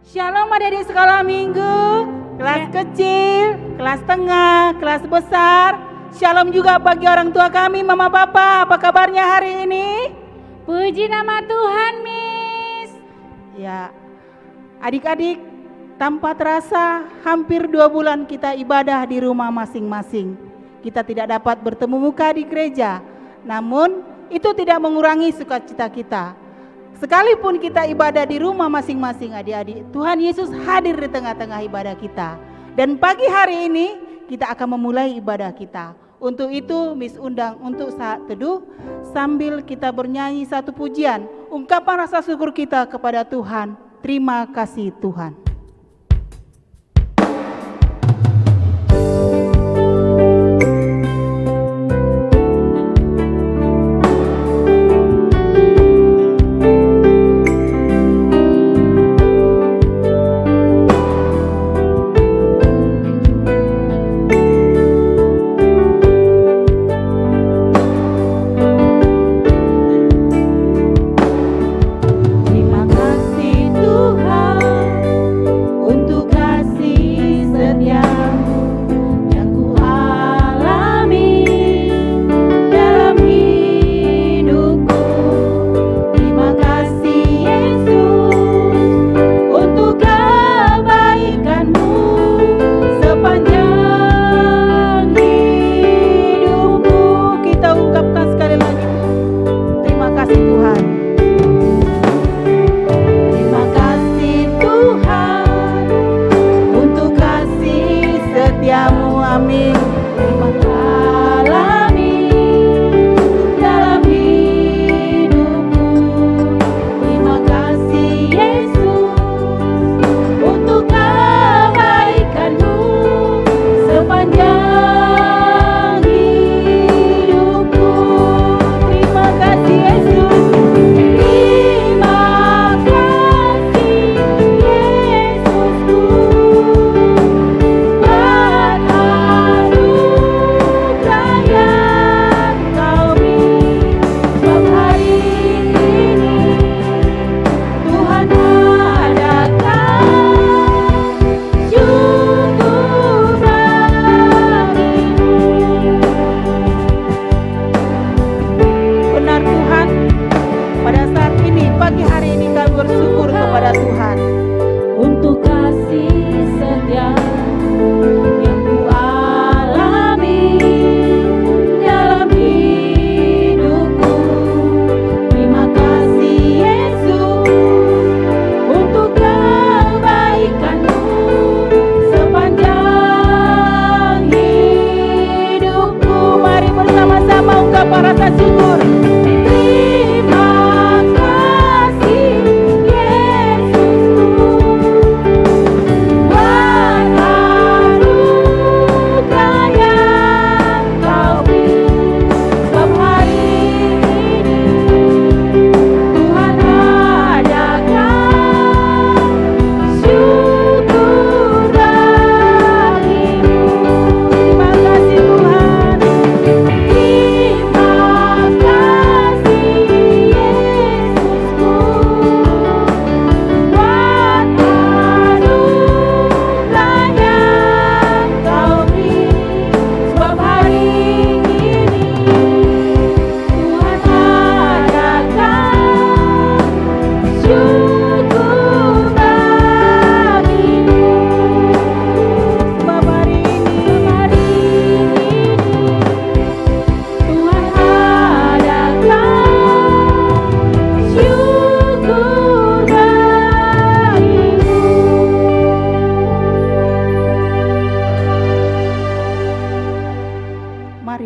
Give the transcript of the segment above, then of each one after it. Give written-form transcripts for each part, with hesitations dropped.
Shalom adik-adik sekolah minggu, kelas kecil, kelas tengah, kelas besar. Shalom juga bagi orang tua kami, mama papa, apa kabarnya hari ini? Puji nama Tuhan, Miss. Ya, adik-adik, tanpa terasa hampir 2 bulan kita ibadah di rumah masing-masing. Kita tidak dapat bertemu muka di gereja, namun itu tidak mengurangi sukacita kita. Sekalipun kita ibadah di rumah masing-masing adik-adik, Tuhan Yesus hadir di tengah-tengah ibadah kita. Dan pagi hari ini kita akan memulai ibadah kita. Untuk itu Miss undang untuk saat teduh sambil kita bernyanyi satu pujian, ungkapan rasa syukur kita kepada Tuhan. Terima kasih Tuhan.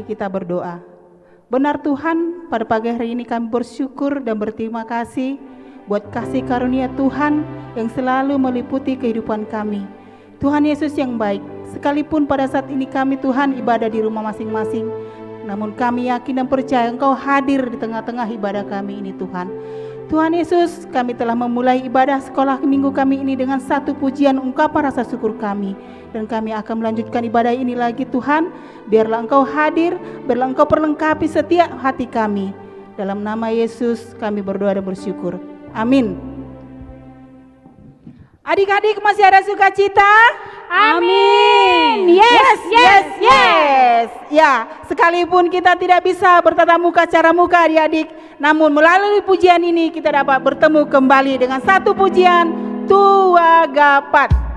Kita berdoa. Benar Tuhan, pada pagi hari ini kami bersyukur dan berterima kasih buat kasih karunia Tuhan yang selalu meliputi kehidupan kami. Tuhan Yesus yang baik, sekalipun pada saat ini kami Tuhan ibadah di rumah masing-masing, namun kami yakin dan percaya Engkau hadir di tengah-tengah ibadah kami ini Tuhan. Tuhan Yesus, kami telah memulai ibadah sekolah minggu kami ini dengan satu pujian ungkapan rasa syukur kami. Dan kami akan melanjutkan ibadah ini lagi Tuhan. Biarlah Engkau hadir, biarlah Engkau perlengkapi setiap hati kami. Dalam nama Yesus kami berdoa dan bersyukur. Amin. Adik-adik masih ada sukacita? Amin. Yes. Ya, sekalipun kita tidak bisa bertatap muka secara muka adik-adik, namun melalui pujian ini kita dapat bertemu kembali dengan satu pujian Tua Gapat.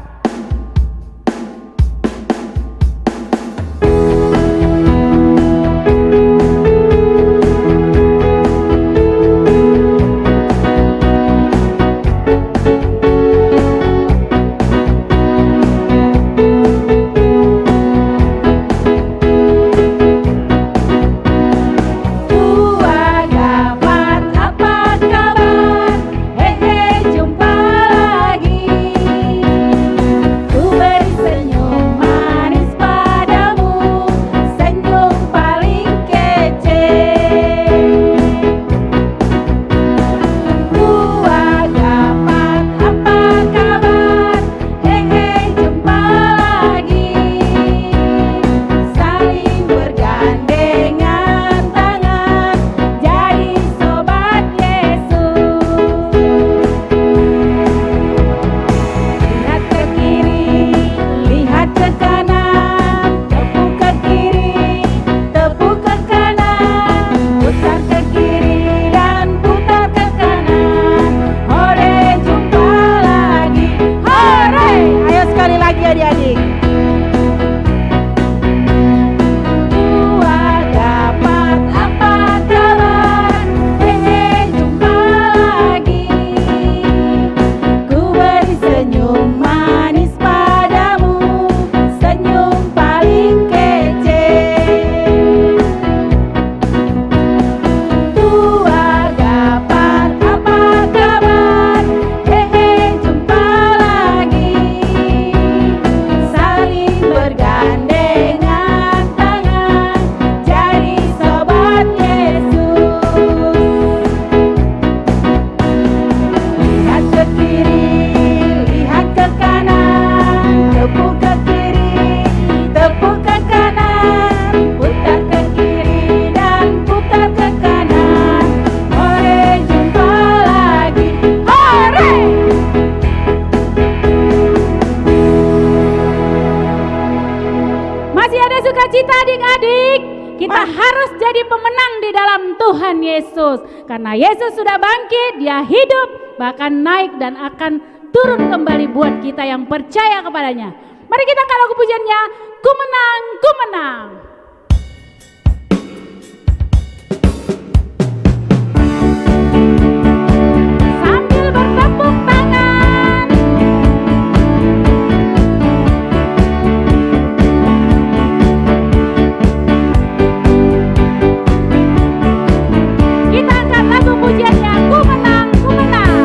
Sukacita adik-adik, kita harus jadi pemenang di dalam Tuhan Yesus. Karena Yesus sudah bangkit, Dia hidup, bahkan naik dan akan turun kembali buat kita yang percaya kepadanya. Mari kita angkat lagu pujiannya, Ku Menang, Ku Menang. Sambil bertepuk tangan. Kita angkat lagu pujiannya, Ku Menang, Ku Menang.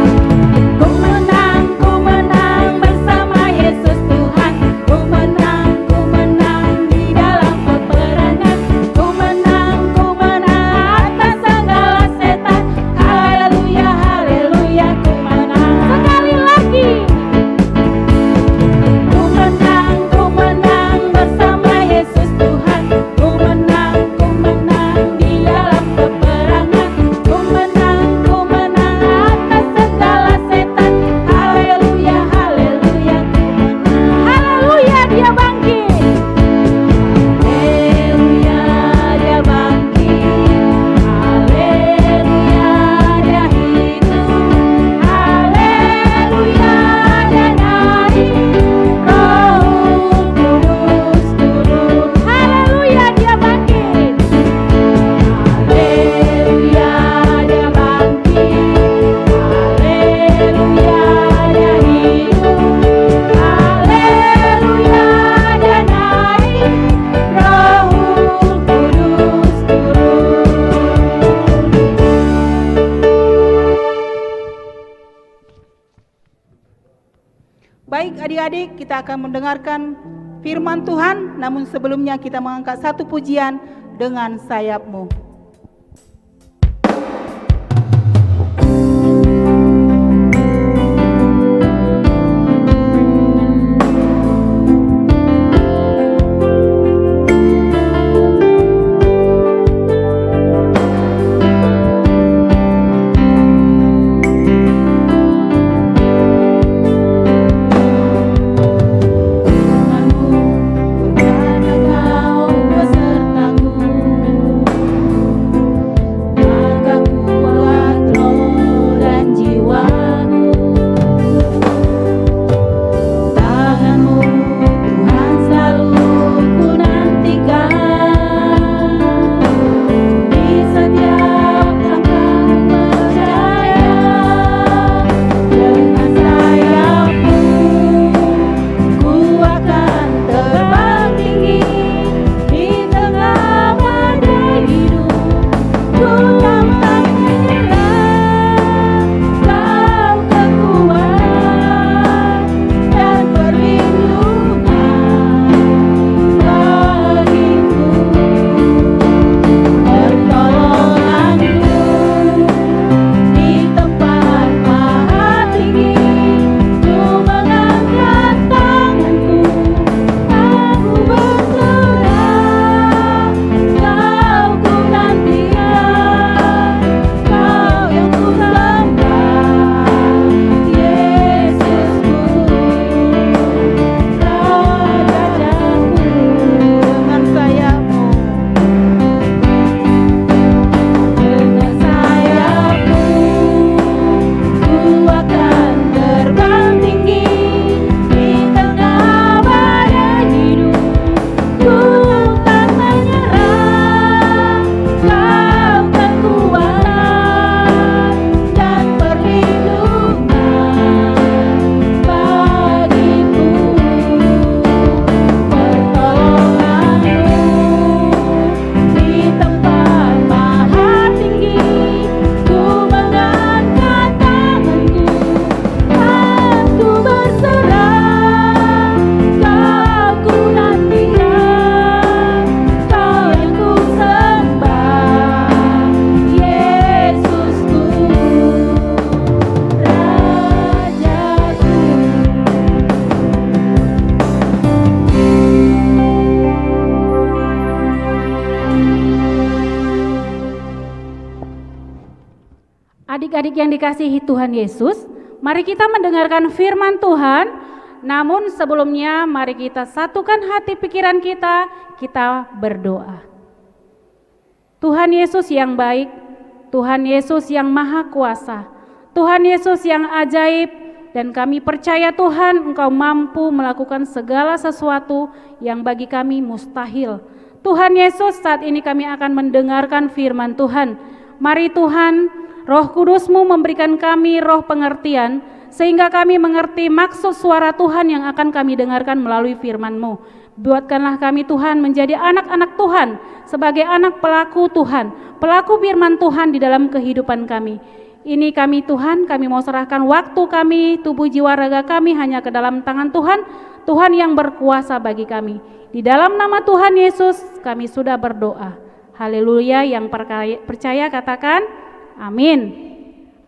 Ku menang, ku menang bersama Yesus Tuhan. Ku menang di dalam peperangan. Ku menang atas segala setan. Haleluya, haleluya, ku menang. Sekali lagi. Ku menang bersama Yesus Tuhan. Ku menang di dalam peperangan. Ku menang atas segala setan. Haleluya, haleluya, ku menang. Haleluya, Dia bangkit. Haleluya, Dia bangkit. Haleluya, Dia hidup. Haleluya, Dia naik. Roh Kudus turun. Haleluya, Dia bangkit. Haleluya, Dia bangkit. Haleluya, Dia hidup. Haleluya, Dia naik. Roh Kudus turun. Baik adik-adik, kita akan mendengarkan firman Tuhan, namun sebelumnya kita mengangkat satu pujian dengan sayapmu. Adik-adik yang dikasihi Tuhan Yesus, mari kita mendengarkan firman Tuhan. Namun sebelumnya mari kita satukan hati pikiran kita berdoa. Tuhan Yesus yang baik, Tuhan Yesus yang maha kuasa, Tuhan Yesus yang ajaib, dan kami percaya Tuhan Engkau mampu melakukan segala sesuatu yang bagi kami mustahil. Tuhan Yesus, saat ini kami akan mendengarkan firman Tuhan. Mari Tuhan, Roh Kudus-Mu memberikan kami roh pengertian, sehingga kami mengerti maksud suara Tuhan yang akan kami dengarkan melalui firman-Mu. Buatkanlah kami Tuhan menjadi anak-anak Tuhan, sebagai anak pelaku Tuhan, pelaku firman Tuhan di dalam kehidupan kami. Ini kami Tuhan, kami mau serahkan waktu kami, tubuh jiwa raga kami hanya ke dalam tangan Tuhan, Tuhan yang berkuasa bagi kami. Di dalam nama Tuhan Yesus kami sudah berdoa. Haleluya, yang percaya katakan amin.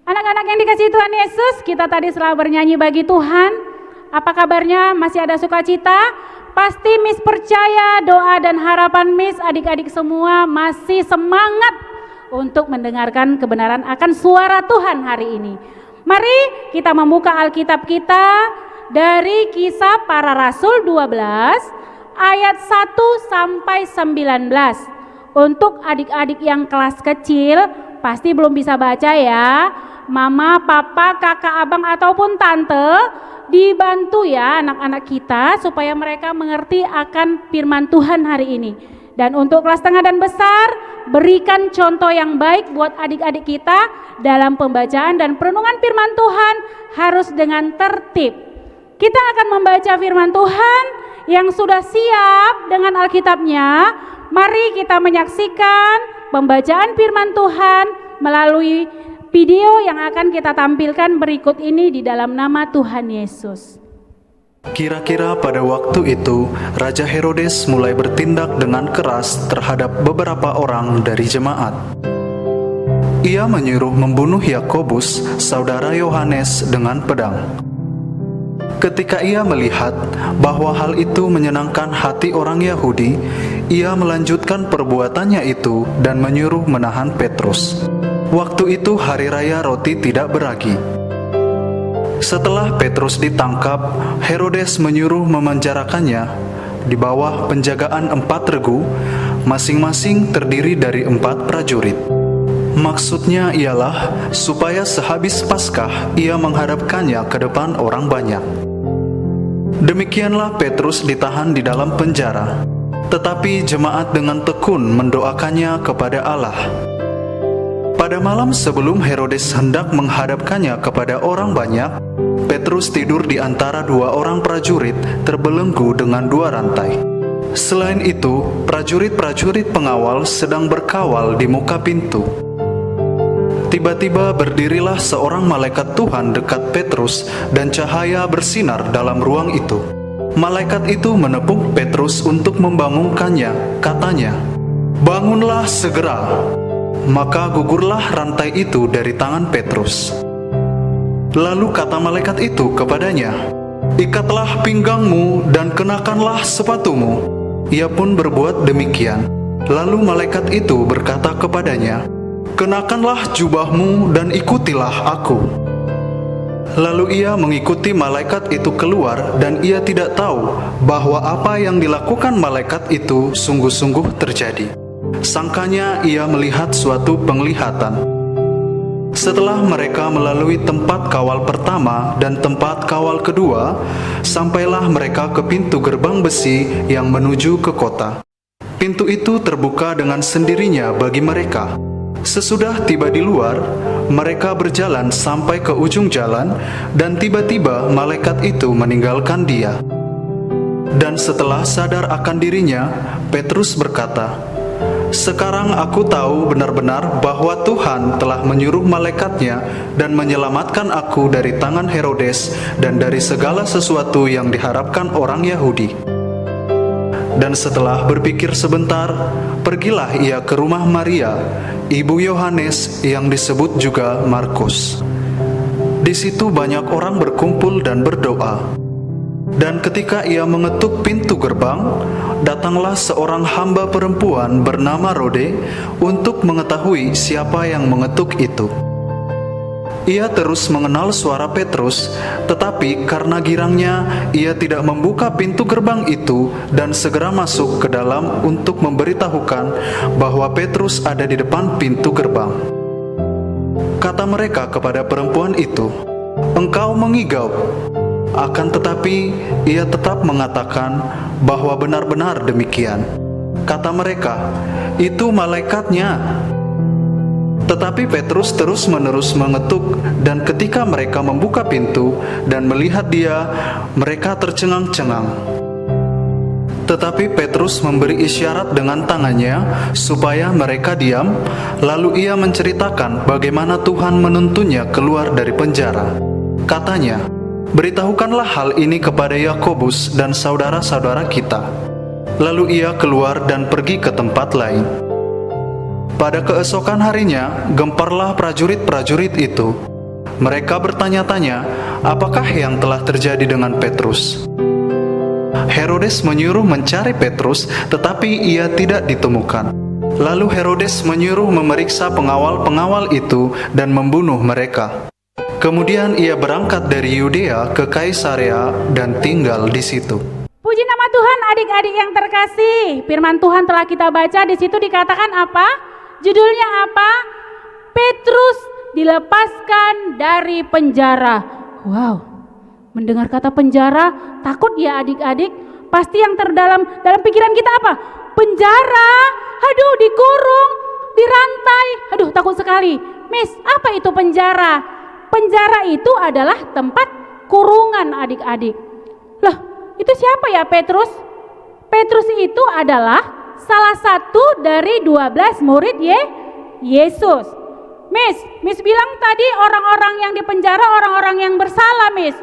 Anak-anak yang dikasihi Tuhan Yesus, kita tadi setelah bernyanyi bagi Tuhan, apa kabarnya? Masih ada sukacita? Pasti Miss percaya doa dan harapan Miss, adik-adik semua masih semangat untuk mendengarkan kebenaran akan suara Tuhan hari ini. Mari kita membuka Alkitab kita dari Kisah Para Rasul 12 ayat 1 sampai 19. Untuk adik-adik yang kelas kecil pasti belum bisa baca ya. Mama, papa, kakak, abang ataupun tante dibantu ya anak-anak kita supaya mereka mengerti akan firman Tuhan hari ini. Dan untuk kelas tengah dan besar, berikan contoh yang baik buat adik-adik kita dalam pembacaan dan perenungan firman Tuhan harus dengan tertib. Kita akan membaca firman Tuhan yang sudah siap dengan Alkitabnya. Mari kita menyaksikan pembacaan firman Tuhan melalui video yang akan kita tampilkan berikut ini di dalam nama Tuhan Yesus. Kira-kira pada waktu itu, Raja Herodes mulai bertindak dengan keras terhadap beberapa orang dari jemaat. Ia menyuruh membunuh Yakobus, saudara Yohanes, dengan pedang. Ketika ia melihat bahwa hal itu menyenangkan hati orang Yahudi, ia melanjutkan perbuatannya itu dan menyuruh menahan Petrus. Waktu itu hari raya roti tidak beragi. Setelah Petrus ditangkap, Herodes menyuruh memenjarakannya di bawah penjagaan 4 regu, masing-masing terdiri dari 4 prajurit. Maksudnya ialah supaya sehabis Paskah ia menghadapkannya ke depan orang banyak. Demikianlah Petrus ditahan di dalam penjara, tetapi jemaat dengan tekun mendoakannya kepada Allah. Pada malam sebelum Herodes hendak menghadapkannya kepada orang banyak, Petrus tidur di antara 2 orang prajurit terbelenggu dengan 2 rantai. Selain itu, prajurit-prajurit pengawal sedang berkawal di muka pintu. Tiba-tiba berdirilah seorang malaikat Tuhan dekat Petrus dan cahaya bersinar dalam ruang itu. Malaikat itu menepuk Petrus untuk membangunkannya, katanya, "Bangunlah segera." Maka gugurlah rantai itu dari tangan Petrus. Lalu kata malaikat itu kepadanya, "Ikatlah pinggangmu dan kenakanlah sepatumu." Ia pun berbuat demikian. Lalu malaikat itu berkata kepadanya, "Kenakanlah jubahmu dan ikutilah aku." Lalu ia mengikuti malaikat itu keluar dan ia tidak tahu bahwa apa yang dilakukan malaikat itu sungguh-sungguh terjadi. Sangkanya ia melihat suatu penglihatan. Setelah mereka melalui tempat kawal pertama dan tempat kawal kedua, sampailah mereka ke pintu gerbang besi yang menuju ke kota. Pintu itu terbuka dengan sendirinya bagi mereka. Sesudah tiba di luar, mereka berjalan sampai ke ujung jalan dan tiba-tiba malaikat itu meninggalkan dia. Dan setelah sadar akan dirinya, Petrus berkata, "Sekarang aku tahu benar-benar bahwa Tuhan telah menyuruh malaikatnya dan menyelamatkan aku dari tangan Herodes dan dari segala sesuatu yang diharapkan orang Yahudi." Dan setelah berpikir sebentar, pergilah ia ke rumah Maria, ibu Yohanes yang disebut juga Markus. Di situ banyak orang berkumpul dan berdoa. Dan ketika ia mengetuk pintu gerbang, datanglah seorang hamba perempuan bernama Rode untuk mengetahui siapa yang mengetuk itu. Ia terus mengenal suara Petrus, tetapi karena girangnya ia tidak membuka pintu gerbang itu dan segera masuk ke dalam untuk memberitahukan bahwa Petrus ada di depan pintu gerbang. Kata mereka kepada perempuan itu, "Engkau mengigau." Akan tetapi ia tetap mengatakan bahwa benar-benar demikian. Kata mereka, "Itu malaikatnya." Tetapi Petrus terus-menerus mengetuk, dan ketika mereka membuka pintu dan melihat dia, mereka tercengang-cengang. Tetapi Petrus memberi isyarat dengan tangannya supaya mereka diam, lalu ia menceritakan bagaimana Tuhan menuntunnya keluar dari penjara. Katanya, "Beritahukanlah hal ini kepada Yakobus dan saudara-saudara kita." Lalu ia keluar dan pergi ke tempat lain. Pada keesokan harinya, gemparlah prajurit-prajurit itu. Mereka bertanya-tanya, apakah yang telah terjadi dengan Petrus. Herodes menyuruh mencari Petrus, tetapi ia tidak ditemukan. Lalu Herodes menyuruh memeriksa pengawal-pengawal itu dan membunuh mereka. Kemudian ia berangkat dari Yudea ke Kaisarea dan tinggal di situ. Puji nama Tuhan, adik-adik yang terkasih. Firman Tuhan telah kita baca, di situ dikatakan apa? Judulnya apa? Petrus dilepaskan dari penjara. Wow, mendengar kata penjara, takut ya adik-adik? Pasti yang terdalam dalam pikiran kita apa? Penjara, aduh dikurung, dirantai, aduh takut sekali. Miss, apa itu penjara? Penjara itu adalah tempat kurungan adik-adik. Loh, itu siapa ya Petrus? Petrus itu adalah salah satu dari 12 murid Yesus. Miss bilang tadi orang-orang yang di penjara orang-orang yang bersalah, Miss.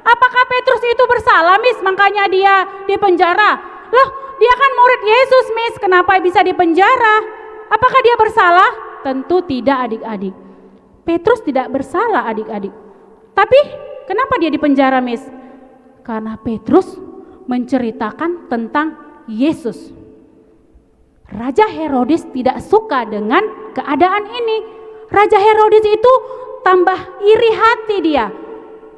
Apakah Petrus itu bersalah, Miss? Makanya dia di penjara. Loh, dia kan murid Yesus, Miss. Kenapa bisa di penjara? Apakah dia bersalah? Tentu tidak, adik-adik. Petrus tidak bersalah, adik-adik. Tapi kenapa dia di penjara, Miss? Karena Petrus menceritakan tentang Yesus. Raja Herodes tidak suka dengan keadaan ini. Raja Herodes itu tambah iri hati dia,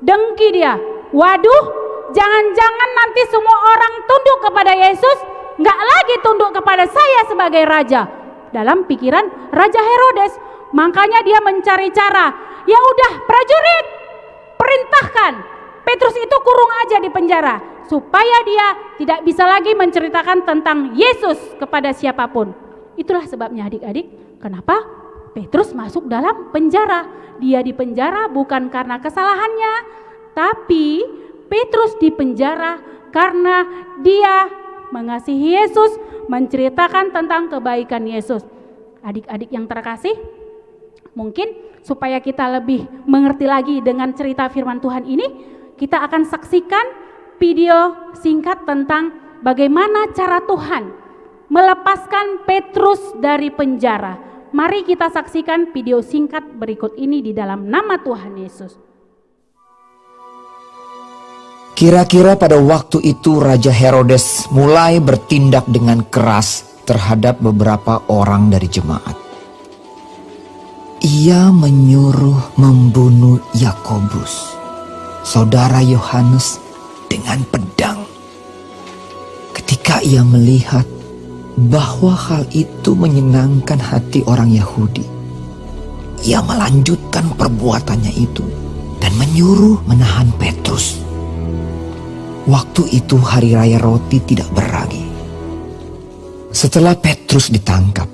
dengki dia. Waduh, jangan-jangan nanti semua orang tunduk kepada Yesus, nggak lagi tunduk kepada saya sebagai raja. Dalam pikiran Raja Herodes, makanya dia mencari cara. Ya udah, prajurit, perintahkan Petrus itu kurung aja di penjara, supaya dia tidak bisa lagi menceritakan tentang Yesus kepada siapapun. Itulah sebabnya adik-adik, kenapa Petrus masuk dalam penjara. Dia di penjara bukan karena kesalahannya, tapi Petrus di penjara karena dia mengasihi Yesus, menceritakan tentang kebaikan Yesus. Adik-adik yang terkasih, mungkin supaya kita lebih mengerti lagi dengan cerita firman Tuhan ini, kita akan saksikan video singkat tentang bagaimana cara Tuhan melepaskan Petrus dari penjara. Mari kita saksikan video singkat berikut ini di dalam nama Tuhan Yesus. Kira-kira pada waktu itu Raja Herodes mulai bertindak dengan keras terhadap beberapa orang dari jemaat. Ia menyuruh membunuh Yakobus, saudara Yohanes, dengan pedang. Ketika ia melihat bahwa hal itu menyenangkan hati orang Yahudi, ia melanjutkan perbuatannya itu dan menyuruh menahan Petrus. Waktu itu hari raya roti tidak beragi. Setelah Petrus ditangkap,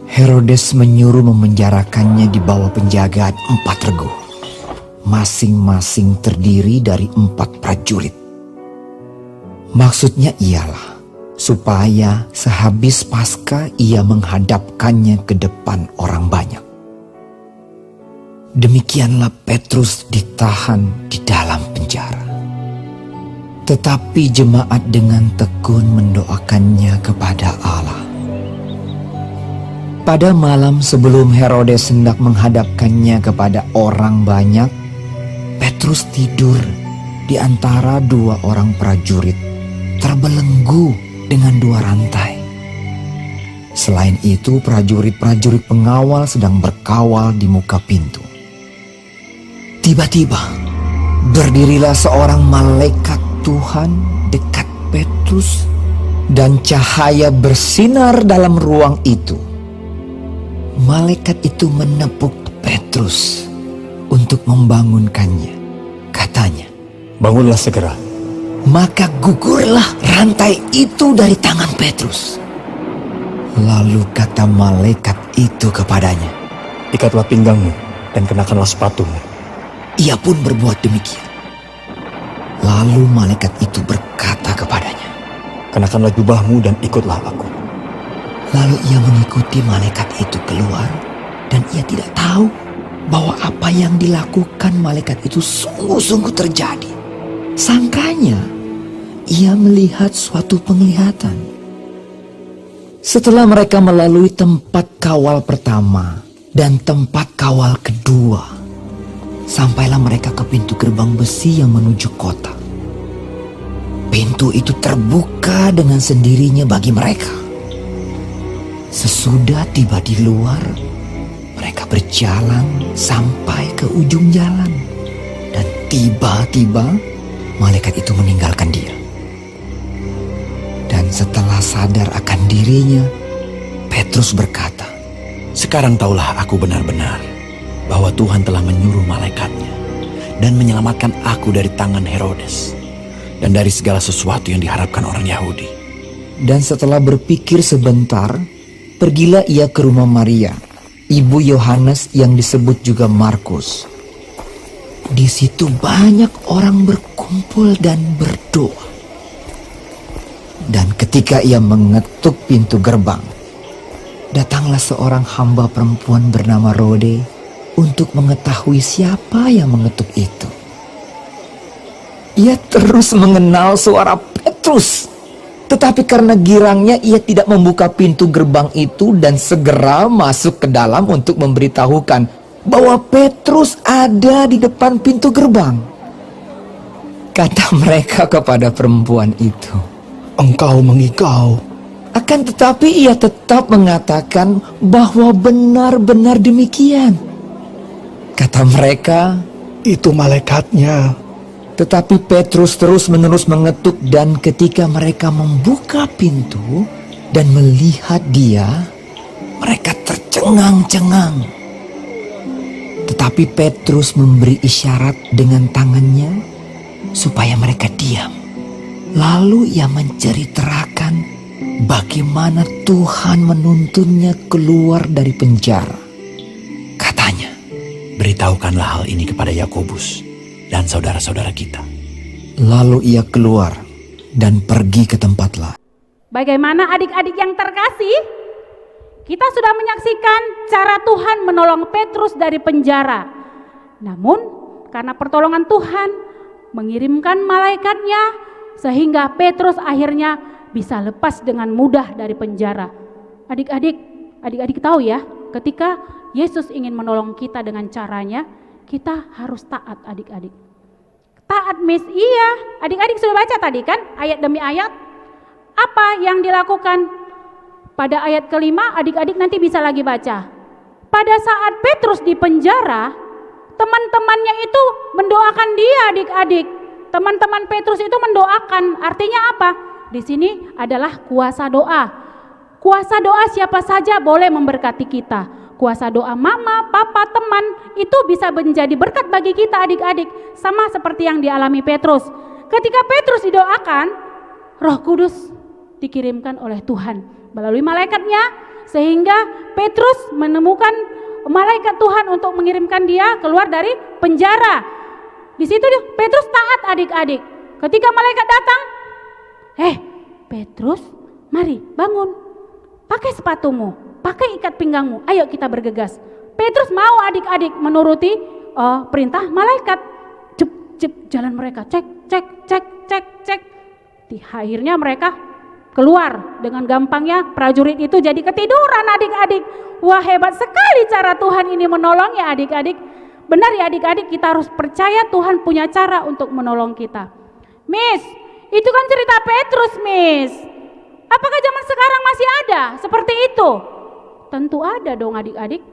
Herodes menyuruh memenjarakannya di bawah penjagaan 4 regu, masing-masing terdiri dari 4 prajurit. Maksudnya ialah supaya sehabis Paskah ia menghadapkannya ke depan orang banyak. Demikianlah Petrus ditahan di dalam penjara. Tetapi jemaat dengan tekun mendoakannya kepada Allah. Pada malam sebelum Herodes hendak menghadapkannya kepada orang banyak, Petrus tidur di antara 2 orang prajurit, terbelenggu dengan 2 rantai. Selain itu, prajurit-prajurit pengawal sedang berkawal di muka pintu. Tiba-tiba berdirilah seorang malaikat Tuhan dekat Petrus, dan cahaya bersinar dalam ruang itu. Malaikat itu menepuk Petrus untuk membangunkannya. Katanya, "Bangunlah segera." maka gugurlah rantai itu dari tangan Petrus. Lalu kata malaikat itu kepadanya, "Ikatlah pinggangmu dan kenakanlah sepatumu." Ia pun berbuat demikian. Lalu malaikat itu berkata kepadanya, "Kenakanlah jubahmu dan ikutlah aku." Lalu ia mengikuti malaikat itu keluar, dan ia tidak tahu bahwa apa yang dilakukan malaikat itu sungguh-sungguh terjadi. Sangkanya ia melihat suatu penglihatan. Setelah mereka melalui tempat kawal pertama dan tempat kawal kedua, sampailah mereka ke pintu gerbang besi yang menuju kota. Pintu itu terbuka dengan sendirinya bagi mereka. Sesudah tiba di luar, mereka berjalan sampai ke ujung jalan, dan tiba-tiba malaikat itu meninggalkan dia. Dan setelah sadar akan dirinya, Petrus berkata, "Sekarang taulah aku benar-benar bahwa Tuhan telah menyuruh malaikatnya dan menyelamatkan aku dari tangan Herodes dan dari segala sesuatu yang diharapkan orang Yahudi." Dan setelah berpikir sebentar, pergilah ia ke rumah Maria, ibu Yohanes yang disebut juga Markus. Di situ banyak orang berkumpul dan berdoa. Dan ketika ia mengetuk pintu gerbang, datanglah seorang hamba perempuan bernama Rode untuk mengetahui siapa yang mengetuk itu. Ia terus mengenal suara Petrus, tetapi karena girangnya ia tidak membuka pintu gerbang itu dan segera masuk ke dalam untuk memberitahukan bahwa Petrus ada di depan pintu gerbang. Kata mereka kepada perempuan itu, "Engkau mengigau." Akan tetapi ia tetap mengatakan bahwa benar-benar demikian. Kata mereka, "Itu malaikatnya." tetapi Petrus terus-menerus mengetuk, dan ketika mereka membuka pintu dan melihat dia, mereka tercengang-cengang. Tetapi Petrus memberi isyarat dengan tangannya supaya mereka diam. Lalu ia menceritakan bagaimana Tuhan menuntunnya keluar dari penjara. Katanya, "Beritahukanlah hal ini kepada Yakobus dan saudara-saudara kita." lalu ia keluar dan pergi ke tempat lain. Bagaimana adik-adik yang terkasih? Kita sudah menyaksikan cara Tuhan menolong Petrus dari penjara. Namun karena pertolongan Tuhan mengirimkan malaikatnya, sehingga Petrus akhirnya bisa lepas dengan mudah dari penjara. Adik-adik tahu ya, ketika Yesus ingin menolong kita dengan caranya, kita harus taat adik-adik. Taat Miss, iya. Adik-adik sudah baca tadi kan, ayat demi ayat. Apa yang dilakukan? Pada ayat kelima, adik-adik nanti bisa lagi baca. Pada saat Petrus di penjara, teman-temannya itu mendoakan dia adik-adik. Teman-teman Petrus itu mendoakan, artinya apa? Di sini adalah kuasa doa. Kuasa doa siapa saja boleh memberkati kita. Kuasa doa mama, papa, teman itu bisa menjadi berkat bagi kita adik-adik. Sama seperti yang dialami Petrus. Ketika Petrus didoakan, Roh Kudus dikirimkan oleh Tuhan melalui malaikatnya, sehingga Petrus menemukan malaikat Tuhan untuk mengirimkan dia keluar dari penjara. Di situ Petrus taat adik-adik. Ketika malaikat datang, Petrus, mari bangun, pakai sepatumu, pakai ikat pinggangmu, ayo kita bergegas. Petrus mau adik-adik menuruti perintah malaikat. Cep, jalan mereka, cek. Akhirnya mereka keluar. Dengan gampangnya prajurit itu jadi ketiduran adik-adik. Wah, hebat sekali cara Tuhan ini menolong ya adik-adik. Benar ya adik-adik, kita harus percaya Tuhan punya cara untuk menolong kita. Miss, itu kan cerita Petrus, Miss. Apakah zaman sekarang masih ada seperti itu? Tentu ada dong adik-adik.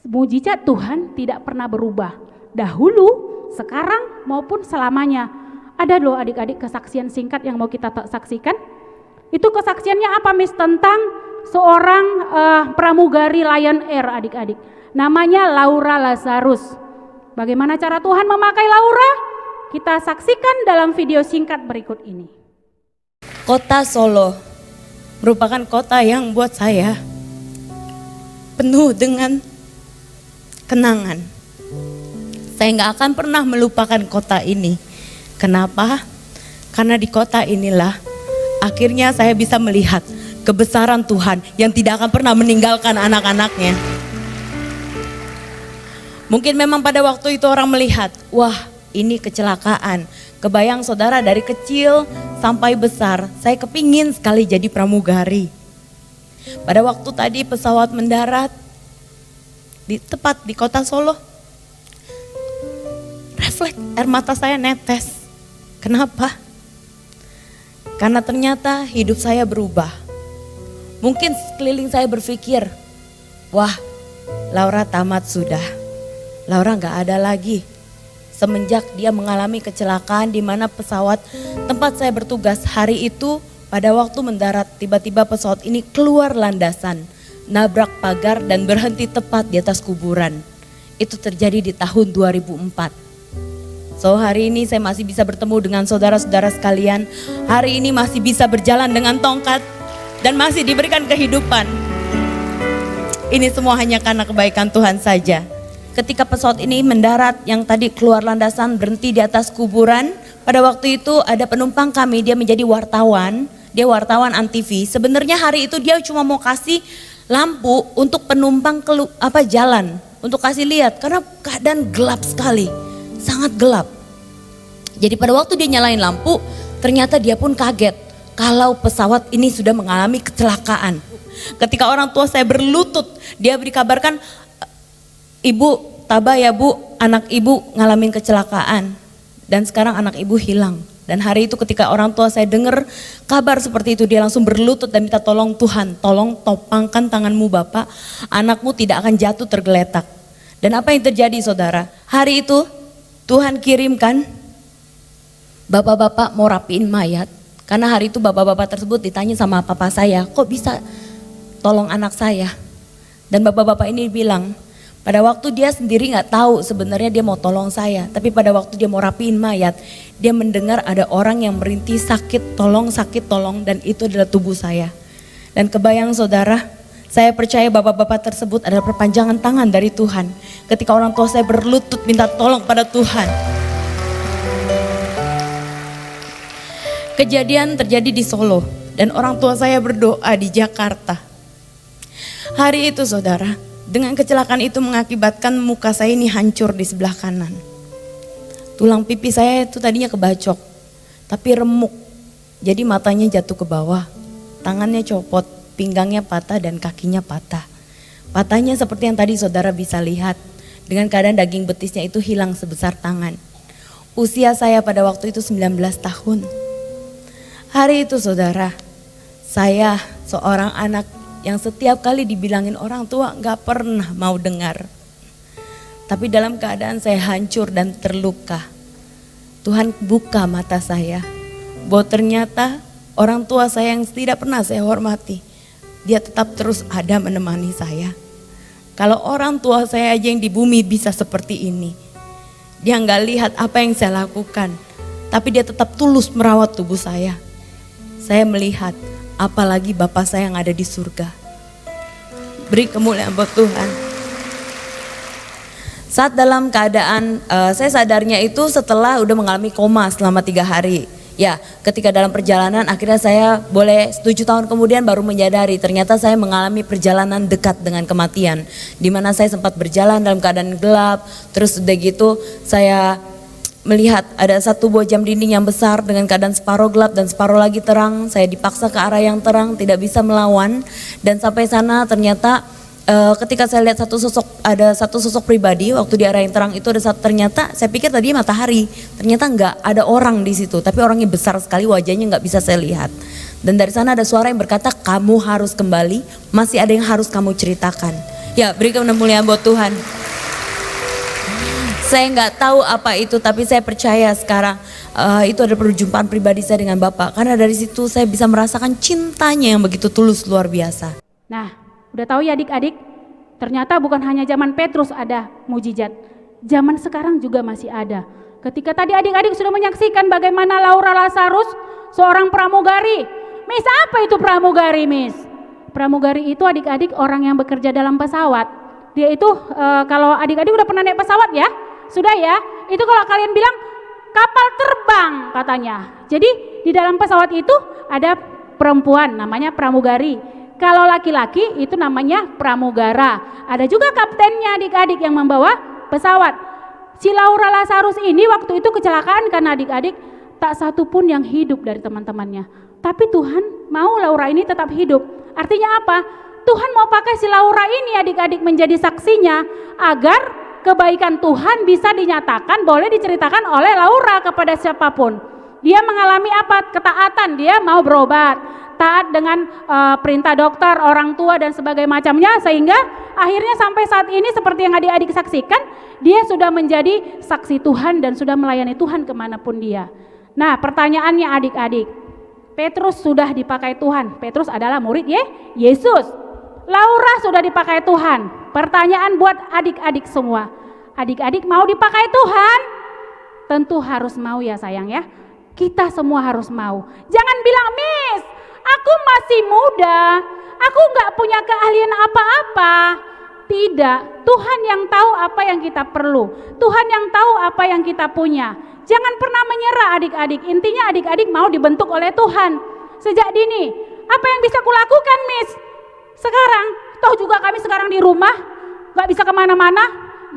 Mujizat Tuhan tidak pernah berubah. dahulu, sekarang maupun selamanya. Ada loh adik-adik kesaksian singkat yang mau kita saksikan. Itu kesaksiannya apa, Miss? Tentang seorang pramugari Lion Air, adik-adik. Namanya Laura Lazarus. Bagaimana cara Tuhan memakai Laura? Kita saksikan dalam video singkat berikut ini. Kota Solo merupakan kota yang buat saya penuh dengan kenangan. Saya nggak akan pernah melupakan kota ini. Kenapa? Karena di kota inilah akhirnya saya bisa melihat kebesaran Tuhan yang tidak akan pernah meninggalkan anak-anaknya. Mungkin memang pada waktu itu orang melihat, wah ini kecelakaan. Kebayang saudara, dari kecil sampai besar, saya kepingin sekali jadi pramugari. Pada waktu tadi pesawat mendarat, tepat di kota Solo, refleks air mata saya netes. Kenapa? Karena ternyata hidup saya berubah. Mungkin sekeliling saya berpikir, wah Laura tamat sudah. Laura gak ada lagi. Semenjak dia mengalami kecelakaan di mana pesawat tempat saya bertugas hari itu, pada waktu mendarat tiba-tiba pesawat ini keluar landasan, nabrak pagar dan berhenti tepat di atas kuburan. Itu terjadi di tahun 2004. So hari ini saya masih bisa bertemu dengan saudara-saudara sekalian. Hari ini masih bisa berjalan dengan tongkat dan masih diberikan kehidupan. Ini semua hanya karena kebaikan Tuhan saja. Ketika pesawat ini mendarat, yang tadi keluar landasan berhenti di atas kuburan, pada waktu itu ada penumpang kami, dia menjadi wartawan, dia wartawan Antv. Sebenarnya hari itu dia cuma mau kasih lampu untuk penumpang jalan, untuk kasih lihat karena keadaan gelap sekali, sangat gelap. Jadi pada waktu dia nyalain lampu, ternyata dia pun kaget kalau pesawat ini sudah mengalami kecelakaan. Ketika orang tua saya berlutut, dia dikabarkan, Ibu, tabah ya Bu, anak ibu ngalamin kecelakaan dan sekarang anak ibu hilang. Dan hari itu ketika orang tua saya dengar kabar seperti itu, dia langsung berlutut dan minta tolong Tuhan, tolong topangkan tanganmu Bapak, anakmu tidak akan jatuh tergeletak. Dan apa yang terjadi saudara? Hari itu Tuhan kirimkan bapak-bapak mau rapiin mayat. Karena hari itu bapak-bapak tersebut ditanya sama papa saya, kok bisa tolong anak saya? Dan bapak-bapak ini bilang, pada waktu dia sendiri gak tahu sebenarnya dia mau tolong saya. Tapi pada waktu dia mau rapiin mayat, dia mendengar ada orang yang merintih sakit tolong, dan itu adalah tubuh saya. Dan kebayang saudara, saya percaya bapak-bapak tersebut adalah perpanjangan tangan dari Tuhan. Ketika orang tua saya berlutut minta tolong pada Tuhan. Kejadian terjadi di Solo dan orang tua saya berdoa di Jakarta. Hari itu saudara, dengan kecelakaan itu mengakibatkan muka saya ini hancur di sebelah kanan. Tulang pipi saya itu tadinya kebacok, tapi remuk. Jadi matanya jatuh ke bawah, tangannya copot, pinggangnya patah dan kakinya patah. Patahnya seperti yang tadi saudara bisa lihat, dengan keadaan daging betisnya itu hilang sebesar tangan. Usia saya pada waktu itu 19 tahun. Hari itu saudara, saya seorang anak yang setiap kali dibilangin orang tua gak pernah mau dengar. Tapi dalam keadaan saya hancur dan terluka, Tuhan buka mata saya bahwa ternyata orang tua saya yang tidak pernah saya hormati, dia tetap terus ada menemani saya. Kalau orang tua saya aja yang di bumi bisa seperti ini, dia gak lihat apa yang saya lakukan, tapi dia tetap tulus merawat tubuh saya. Saya melihat apalagi Bapa saya yang ada di surga. Beri kemuliaan buat Tuhan. Saat dalam keadaan saya sadarnya itu setelah udah mengalami koma selama 3 hari. Ya, ketika dalam perjalanan akhirnya saya boleh 7 tahun kemudian baru menyadari ternyata saya mengalami perjalanan dekat dengan kematian. Di mana saya sempat berjalan dalam keadaan gelap, terus udah gitu saya melihat ada satu buah jam dinding yang besar dengan keadaan separuh gelap dan separuh lagi terang. Saya dipaksa ke arah yang terang, tidak bisa melawan. Dan sampai sana ternyata ketika saya lihat ada satu sosok pribadi waktu di arah yang terang itu ternyata saya pikir tadi matahari. Ternyata enggak, ada orang di situ, tapi orangnya besar sekali, wajahnya enggak bisa saya lihat. Dan dari sana ada suara yang berkata, kamu harus kembali, masih ada yang harus kamu ceritakan. Ya, berikan kemuliaan buat Tuhan. Saya nggak tahu apa itu, tapi saya percaya sekarang itu ada perjumpaan pribadi saya dengan Bapak. Karena dari situ saya bisa merasakan cintanya yang begitu tulus, luar biasa. Nah, udah tahu ya adik-adik, ternyata bukan hanya zaman Petrus ada mujizat, zaman sekarang juga masih ada. Ketika tadi adik-adik sudah menyaksikan bagaimana Laura Lazarus, seorang pramugari. Miss, apa itu pramugari, Miss? Pramugari itu adik-adik orang yang bekerja dalam pesawat. Dia itu kalau adik-adik udah pernah naik pesawat ya? Sudah ya? Itu kalau kalian bilang kapal terbang katanya. Jadi di dalam pesawat itu ada perempuan namanya pramugari. Kalau laki-laki itu namanya pramugara. Ada juga kaptennya adik-adik yang membawa pesawat. Si Laura Lazarus ini waktu itu kecelakaan karena adik-adik tak satu pun yang hidup dari teman-temannya. Tapi Tuhan mau Laura ini tetap hidup. Artinya apa? Tuhan mau pakai si Laura ini adik-adik menjadi saksinya agar kebaikan Tuhan bisa dinyatakan, boleh diceritakan oleh Laura kepada siapapun. Dia mengalami apa? Ketaatan, dia mau berobat, taat dengan perintah dokter, orang tua dan sebagainya macamnya, sehingga akhirnya sampai saat ini seperti yang adik-adik saksikan, dia sudah menjadi saksi Tuhan dan sudah melayani Tuhan kemanapun dia. Nah, pertanyaannya adik-adik, Petrus sudah dipakai Tuhan. Petrus adalah murid Yesus. Laura sudah dipakai Tuhan. Pertanyaan buat adik-adik semua. Adik-adik mau dipakai Tuhan? Tentu harus mau ya sayang ya. Kita semua harus mau. Jangan bilang, Miss, aku masih muda, aku gak punya keahlian apa-apa. Tidak, Tuhan yang tahu apa yang kita perlu. Tuhan yang tahu apa yang kita punya. Jangan pernah menyerah adik-adik. Intinya adik-adik mau dibentuk oleh Tuhan. Sejak dini, apa yang bisa kulakukan, Miss? Sekarang, toh juga kami sekarang di rumah, gak bisa kemana-mana.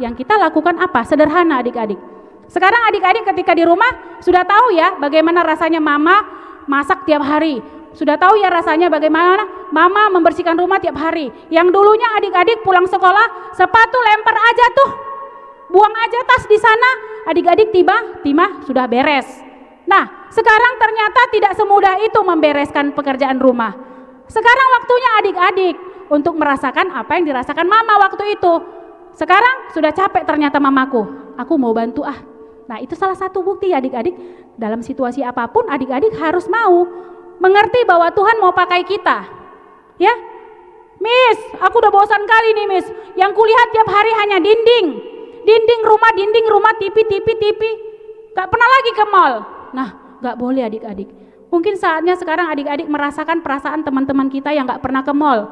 Yang kita lakukan apa? Sederhana adik-adik. Sekarang adik-adik ketika di rumah sudah tahu ya bagaimana rasanya mama masak tiap hari. Sudah tahu ya rasanya bagaimana mama membersihkan rumah tiap hari. Yang dulunya adik-adik pulang sekolah, sepatu lempar aja tuh. Buang aja tas di sana, adik-adik tiba sudah beres. Nah, sekarang ternyata tidak semudah itu membereskan pekerjaan rumah. Sekarang waktunya adik-adik untuk merasakan apa yang dirasakan mama waktu itu. Sekarang sudah capek ternyata mamaku, aku mau bantu ah. Nah, itu salah satu bukti adik-adik, dalam situasi apapun adik-adik harus mau mengerti bahwa Tuhan mau pakai kita. Ya, Miss, aku udah bosan kali nih Miss, yang kulihat tiap hari hanya dinding rumah, TV, gak pernah lagi ke mall. Nah, gak boleh adik-adik. Mungkin saatnya sekarang adik-adik merasakan perasaan teman-teman kita yang gak pernah ke mall,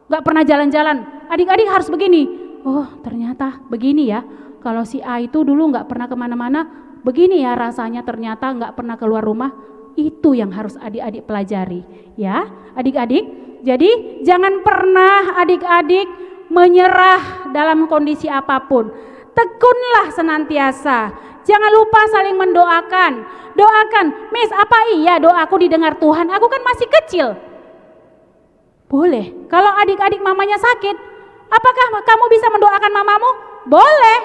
gak pernah jalan-jalan. Adik-adik harus begini, oh ternyata begini ya, kalau si A itu dulu gak pernah kemana-mana, begini ya rasanya ternyata gak pernah keluar rumah. Itu yang harus adik-adik pelajari ya adik-adik. Jadi jangan pernah adik-adik menyerah dalam kondisi apapun. Tekunlah senantiasa. Jangan lupa saling mendoakan. Doakan, Miss, apa iya doaku didengar Tuhan? Aku kan masih kecil. Boleh. Kalau adik-adik mamanya sakit, apakah kamu bisa mendoakan mamamu? Boleh.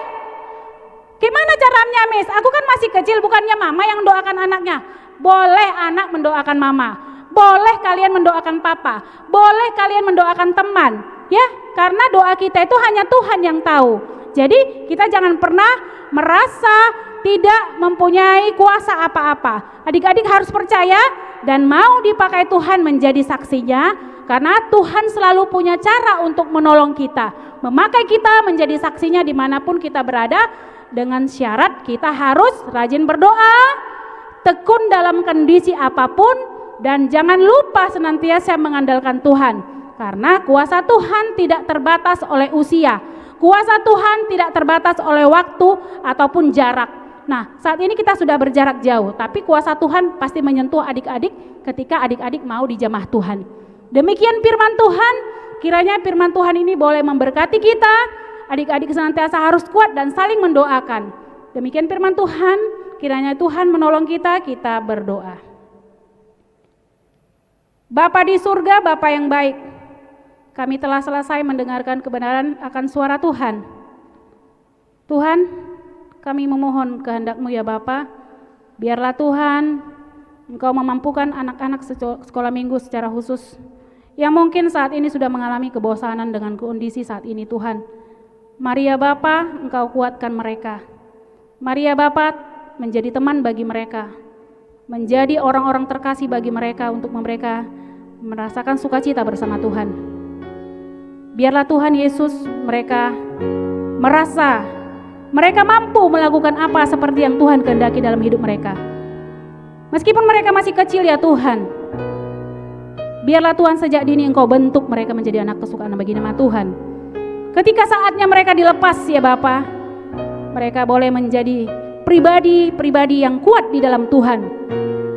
Gimana caranya, Miss? Aku kan masih kecil, bukannya mama yang mendoakan anaknya. Boleh anak mendoakan mama. Boleh kalian mendoakan papa. Boleh kalian mendoakan teman. Ya, karena doa kita itu hanya Tuhan yang tahu. Jadi kita jangan pernah merasa tidak mempunyai kuasa apa-apa. Adik-adik harus percaya dan mau dipakai Tuhan menjadi saksinya, karena Tuhan selalu punya cara untuk menolong kita, memakai kita menjadi saksinya dimanapun kita berada, dengan syarat kita harus rajin berdoa, tekun dalam kondisi apapun, dan jangan lupa senantiasa mengandalkan Tuhan, karena kuasa Tuhan tidak terbatas oleh usia. Kuasa Tuhan tidak terbatas oleh waktu ataupun jarak. Nah, saat ini kita sudah berjarak jauh, tapi kuasa Tuhan pasti menyentuh adik-adik ketika adik-adik mau dijamah Tuhan. Demikian firman Tuhan, kiranya firman Tuhan ini boleh memberkati kita. Adik-adik senantiasa harus kuat dan saling mendoakan. Demikian firman Tuhan, kiranya Tuhan menolong kita, kita berdoa. Bapa di surga, Bapa yang baik, kami telah selesai mendengarkan kebenaran akan suara Tuhan. Tuhan, kami memohon kehendak-Mu ya Bapa, biarlah Tuhan Engkau memampukan anak-anak sekolah minggu secara khusus, yang mungkin saat ini sudah mengalami kebosanan dengan kondisi saat ini Tuhan. Mari ya Bapa, Engkau kuatkan mereka. Mari ya Bapa, menjadi teman bagi mereka, menjadi orang-orang terkasih bagi mereka untuk mereka merasakan sukacita bersama Tuhan. Biarlah Tuhan Yesus mereka merasa mereka mampu melakukan apa seperti yang Tuhan kehendaki dalam hidup mereka. Meskipun mereka masih kecil ya Tuhan, biarlah Tuhan sejak dini Engkau bentuk mereka menjadi anak kesukaan bagi nama Tuhan. Ketika saatnya mereka dilepas ya Bapa, mereka boleh menjadi pribadi-pribadi yang kuat di dalam Tuhan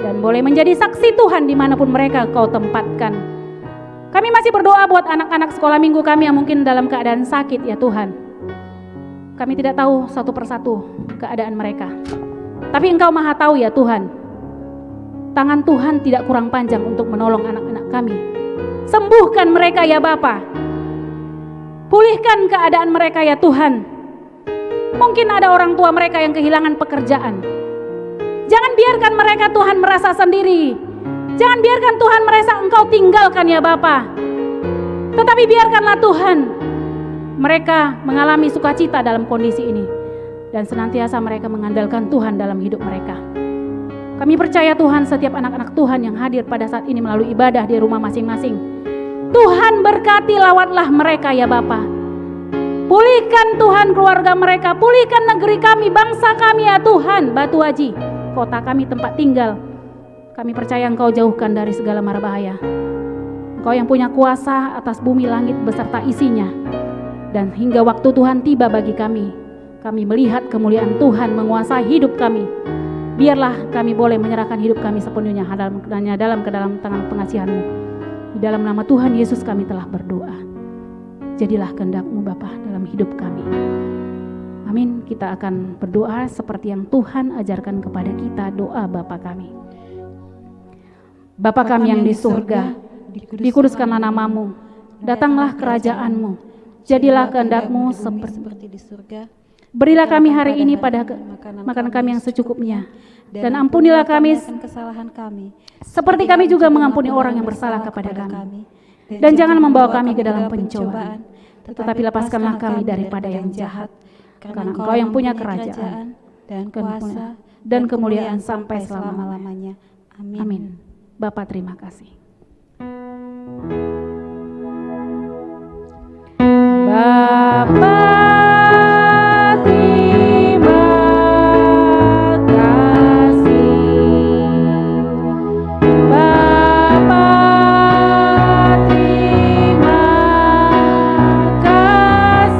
dan boleh menjadi saksi Tuhan dimanapun mereka Kau tempatkan. Kami masih berdoa buat anak-anak sekolah minggu kami yang mungkin dalam keadaan sakit ya Tuhan. Kami tidak tahu satu persatu keadaan mereka, tapi Engkau maha tahu ya Tuhan. Tangan Tuhan tidak kurang panjang untuk menolong anak-anak kami. Sembuhkan mereka ya Bapa. Pulihkan keadaan mereka ya Tuhan. Mungkin ada orang tua mereka yang kehilangan pekerjaan. Jangan biarkan mereka Tuhan merasa sendiri. Jangan biarkan Tuhan merasa Engkau tinggalkan ya Bapa. Tetapi biarkanlah Tuhan mereka mengalami sukacita dalam kondisi ini. Dan senantiasa mereka mengandalkan Tuhan dalam hidup mereka. Kami percaya Tuhan setiap anak-anak Tuhan yang hadir pada saat ini melalui ibadah di rumah masing-masing. Tuhan berkati lawatlah mereka ya Bapa. Pulihkan Tuhan keluarga mereka, pulihkan negeri kami, bangsa kami ya Tuhan, Batu Haji, kota kami tempat tinggal. Kami percaya Engkau jauhkan dari segala mara bahaya. Engkau yang punya kuasa atas bumi langit beserta isinya. Dan hingga waktu Tuhan tiba bagi kami melihat kemuliaan Tuhan menguasai hidup kami. Biarlah kami boleh menyerahkan hidup kami sepenuhnya dalam ke dalam tangan pengasihan-Mu. Di dalam nama Tuhan Yesus kami telah berdoa. Jadilah kehendak-Mu Bapa dalam hidup kami. Amin. Kita akan berdoa seperti yang Tuhan ajarkan kepada kita, doa Bapa kami. Bapa kami yang di surga, dikuduskanlah nama-Mu, datanglah kerajaan-Mu, jadilah kehendak-Mu seperti di surga. Berilah kami hari ini pada makanan kami yang secukupnya, dan ampunilah kami kesalahan kami, seperti kami juga mengampuni orang yang bersalah kepada kami. Dan jangan membawa kami ke dalam pencobaan, tetapi lepaskanlah kami daripada yang jahat, karena Engkau yang punya kerajaan, dan kuasa, dan kemuliaan sampai selama-lamanya. Amin. Bapa terima kasih. Bapa terima kasih. Bapa terima kasih.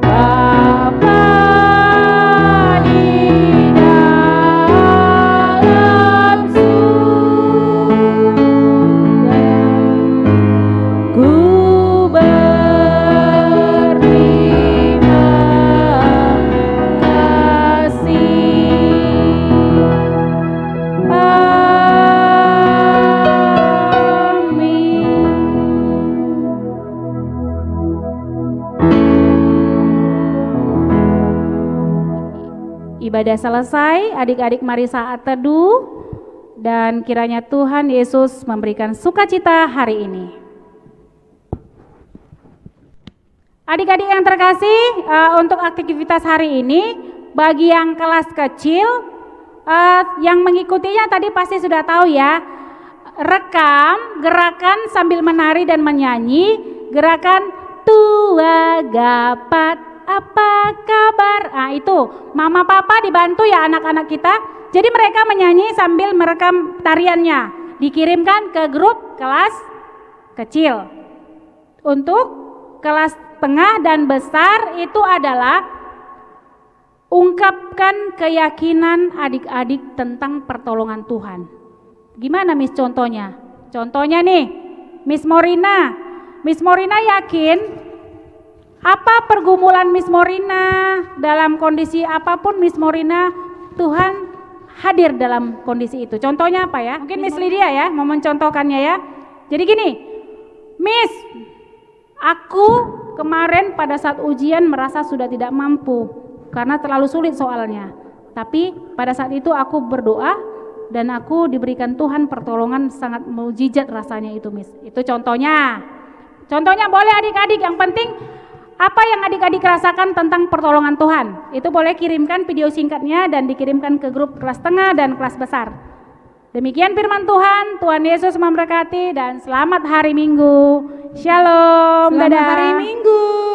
Bapa di dalam surga, ku berterima kasih. Ibadah selesai, adik-adik mari saat teduh dan kiranya Tuhan Yesus memberikan sukacita hari ini. Adik-adik yang terkasih, untuk aktivitas hari ini bagi yang kelas kecil yang mengikutinya tadi pasti sudah tahu ya. Rekam gerakan sambil menari dan menyanyi, gerakan Tua Gapat apa kabar? Nah itu mama papa dibantu ya anak-anak kita. Jadi mereka menyanyi sambil merekam tariannya, dikirimkan ke grup kelas kecil. Untuk kelas tengah dan besar itu adalah ungkapkan keyakinan adik-adik tentang pertolongan Tuhan. Gimana Miss contohnya? Contohnya nih, Miss Morina yakin apa pergumulan Miss Morina, dalam kondisi apapun Miss Morina, Tuhan hadir dalam kondisi itu. Contohnya apa ya? Mungkin Miss Lydia ya, mau mencontohkannya ya. Jadi gini, Miss, aku kemarin pada saat ujian merasa sudah tidak mampu karena terlalu sulit soalnya. Tapi pada saat itu aku berdoa dan aku diberikan Tuhan pertolongan sangat mukjizat rasanya itu Miss. Itu contohnya. Contohnya boleh adik-adik, yang penting apa yang adik-adik rasakan tentang pertolongan Tuhan. Itu boleh kirimkan video singkatnya dan dikirimkan ke grup kelas tengah dan kelas besar. Demikian firman Tuhan, Tuhan Yesus memberkati dan selamat hari Minggu. Shalom, Selamat dadah. hari Minggu.